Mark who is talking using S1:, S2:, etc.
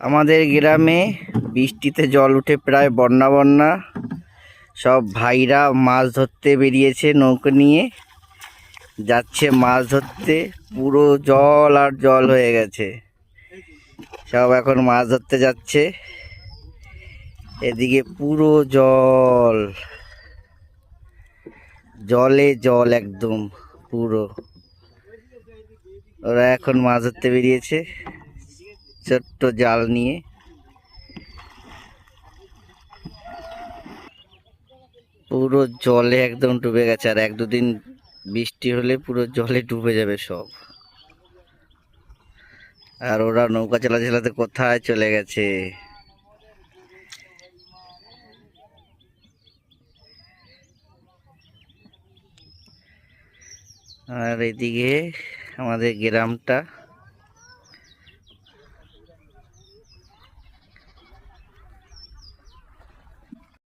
S1: আমাদের গ্রামে বৃষ্টিতে জল উঠে প্রায় বন্যা বন্যা। সব ভাইরা মাছ ধরতে বেরিয়েছে, নৌকো নিয়ে যাচ্ছে মাছ ধরতে। পুরো জল আর জল হয়ে গেছে, সব এখন মাছ ধরতে যাচ্ছে। এদিকে পুরো জল, জলে জল একদম পুরো। ওরা এখন মাছ ধরতে বেরিয়েছে ছোট্ট জাল নিয়ে। পুরো জলে একদম ডুবে গেছে, আর এক দুদিন বৃষ্টি হলে পুরো জলে ডুবে যাবে সব। আর ওরা নৌকা চালাতে চালাতে কোথায় চলে গেছে। আর এদিকে আমাদের গ্রামটা